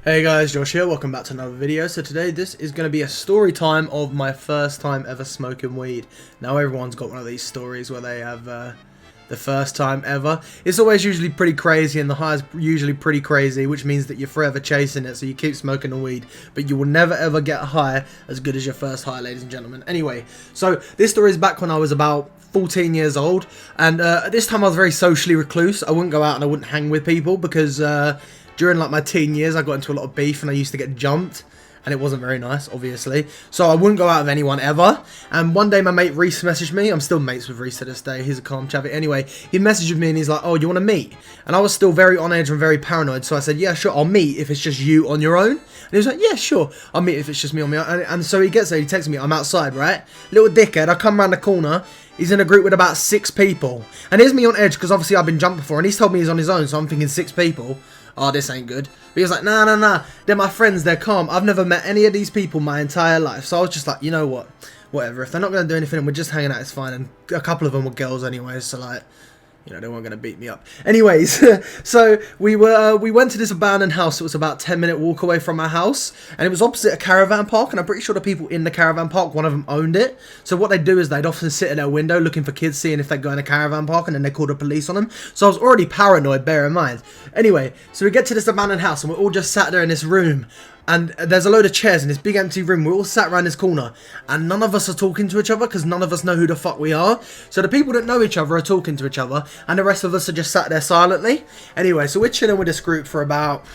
Hey guys, Josh here, welcome back to another video. So today this is going to be a story time of my first time ever smoking weed. Now everyone's got one of these stories where they have the first time ever. It's always usually pretty crazy and the high is usually pretty crazy, which means that you're forever chasing it, so you keep smoking the weed. But you will never ever get a high as good as your first high, ladies and gentlemen. Anyway, so this story is back when I was about 14 years old, and at this time I was very socially recluse. I wouldn't go out and I wouldn't hang with people because during like my teen years I got into a lot of beef and I used to get jumped, and it wasn't very nice, obviously. So I wouldn't go out with anyone ever. And one day my mate Reese messaged me. I'm still mates with Reese to this day. He's a calm chappy. Anyway, he messaged me and he's like, "Oh, you want to meet?" And I was still very on edge and very paranoid. So I said, "Yeah, sure, I'll meet if it's just you on your own." And he was like, "Yeah, sure, I'll meet if it's just me on my own." And so he gets there, he texts me, I'm outside, right? Little dickhead, I come around the corner. He's in a group with about 6 people. And here's me on edge because obviously I've been jumped before. And he's told me he's on his own, so I'm thinking 6 people. Oh, this ain't good. But he was like, nah, they're my friends, they're calm. I've never met any of these people my entire life. So I was just like, you know what? Whatever. If they're not going to do anything and we're just hanging out, it's fine. And a couple of them were girls anyway, so like, you know, they weren't going to beat me up. Anyways, so we went to this abandoned house. It was about a 10-minute walk away from our house, and it was opposite a caravan park, and I'm pretty sure the people in the caravan park, one of them owned it. So what they'd do is they'd often sit at their window looking for kids, seeing if they'd go in a caravan park, and then they called the police on them. So I was already paranoid, bear in mind. Anyway, so we get to this abandoned house, and we're all just sat there in this room. And there's a load of chairs in this big empty room. We're all sat around this corner. And none of us are talking to each other because none of us know who the fuck we are. So the people that know each other are talking to each other. And the rest of us are just sat there silently. Anyway, so we're chilling with this group for about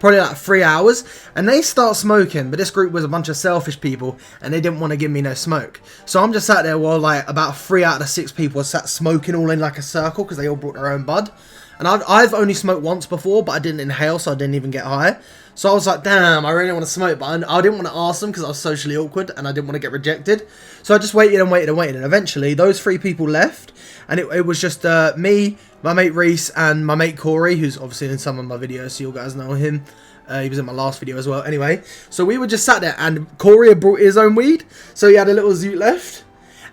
probably like 3 hours. And they start smoking. But this group was a bunch of selfish people. And they didn't want to give me no smoke. So I'm just sat there while like about 3 out of the 6 people sat smoking all in like a circle. Because they all brought their own bud. And I've only smoked once before, but I didn't inhale, so I didn't even get high. So I was like, damn, I really want to smoke, but I didn't want to ask them because I was socially awkward and I didn't want to get rejected. So I just waited and waited and waited, and eventually those 3 people left, and it was just me, my mate Reese, and my mate Corey, who's obviously in some of my videos, so you guys know him. He was in my last video as well. Anyway, so we were just sat there, and Corey had brought his own weed, so he had a little zoot left.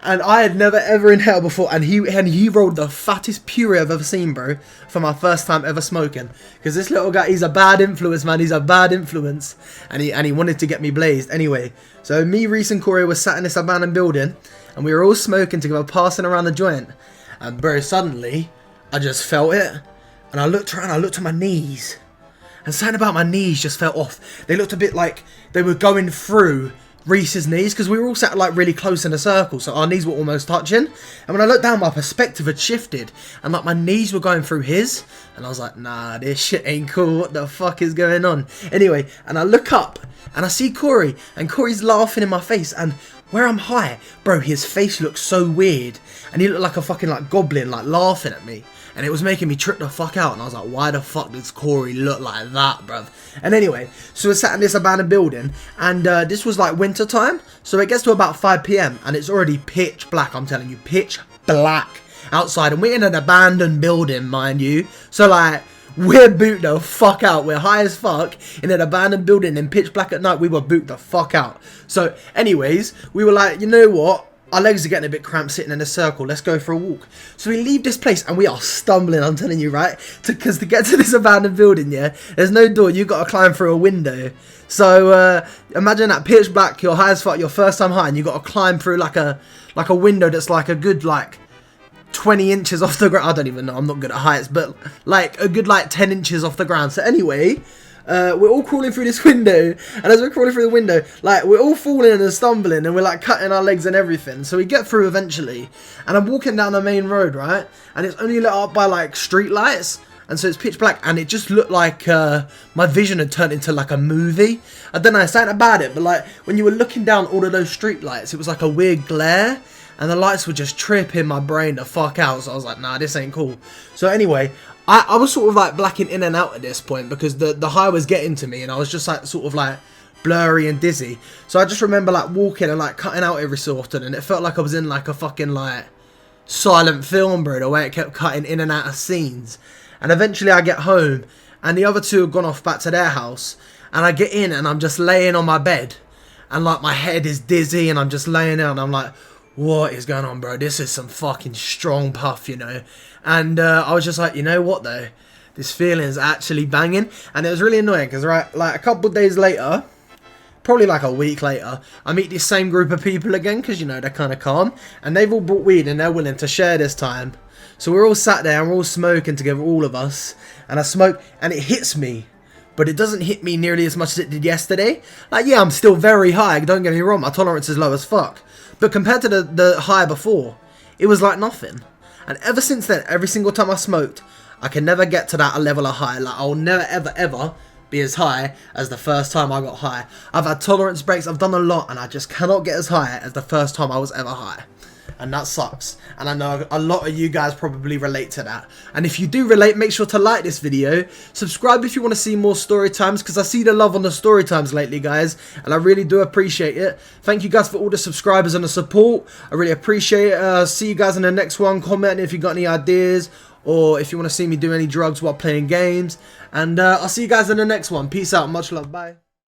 And I had never ever inhaled before, and he rolled the fattest puree I've ever seen, bro, for my first time ever smoking. Because this little guy, he's a bad influence, man. He's a bad influence, and he wanted to get me blazed. Anyway, so me, Reese, and Corey were sat in this abandoned building, and we were all smoking together, passing around the joint. And bro, suddenly I just felt it, and I looked around. I looked at my knees, and something about my knees just fell off. They looked a bit like they were going through Reese's knees, because we were all sat like really close in a circle, so our knees were almost touching. And when I looked down, my perspective had shifted, and like my knees were going through his, and I was like, nah, this shit ain't cool. What the fuck is going on? Anyway, and I look up and I see Corey, and Corey's laughing in my face, and where I'm high, bro, his face looks so weird, and he looked like a fucking like goblin, like laughing at me. And it was making me trip the fuck out. And I was like, why the fuck does Corey look like that, bruv? And anyway, so we're sat in this abandoned building. And this was like winter time. So it gets to about 5 PM. And it's already pitch black, I'm telling you. Pitch black outside. And we're in an abandoned building, mind you. So like, we're booked the fuck out. We're high as fuck in an abandoned building in pitch black at night. We were booked the fuck out. So anyways, we were like, you know what? Our legs are getting a bit cramped sitting in a circle. Let's go for a walk. So we leave this place and we are stumbling, I'm telling you, right? Because to get to this abandoned building, yeah, there's no door. You've got to climb through a window. So imagine that, pitch black, you're high as fuck, your first time high, and you've got to climb through like a window that's like a good like 20 inches off the ground. I don't even know, I'm not good at heights, but like a good like 10 inches off the ground. So anyway, we're all crawling through this window, and as we're crawling through the window, like we're all falling and stumbling, and we're like cutting our legs and everything. So we get through eventually, and I'm walking down the main road, right, and it's only lit up by like street lights, and so it's pitch black, and it just looked like my vision had turned into like a movie. I don't know, it's something about it, but like when you were looking down all of those street lights, it was like a weird glare, and the lights were just tripping my brain the fuck out. So I was like, nah, this ain't cool. So anyway, I was sort of like blacking in and out at this point because the high was getting to me, and I was just like sort of like blurry and dizzy. So I just remember like walking and like cutting out every so often, and it felt like I was in like a fucking like silent film, bro, the way it kept cutting in and out of scenes. And eventually I get home, and the other 2 have gone off back to their house, and I get in and I'm just laying on my bed, and like my head is dizzy, and I'm just laying there, and I'm like, what is going on, bro? This is some fucking strong puff, you know. And I was just like, you know what though? This feeling is actually banging, and it was really annoying because like a couple of days later, probably like a week later, I meet this same group of people again because, you know, they're kind of calm, and they've all brought weed and they're willing to share this time. So we're all sat there and we're all smoking together, all of us, and I smoke and it hits me, but it doesn't hit me nearly as much as it did yesterday. Like, yeah, I'm still very high, don't get me wrong, my tolerance is low as fuck, but compared to the high before, it was like nothing. And ever since then, every single time I smoked, I can never get to that level of high. Like, I'll never ever be as high as the first time I got high. I've had tolerance breaks, I've done a lot, and I just cannot get as high as the first time I was ever high. And that sucks. And I know a lot of you guys probably relate to that. And if you do relate, make sure to like this video. Subscribe if you want to see more story times, because I see the love on the story times lately, guys. And I really do appreciate it. Thank you guys for all the subscribers and the support. I really appreciate it. See you guys in the next one. Comment if you got any ideas, or if you want to see me do any drugs while playing games. And I'll see you guys in the next one. Peace out. Much love. Bye.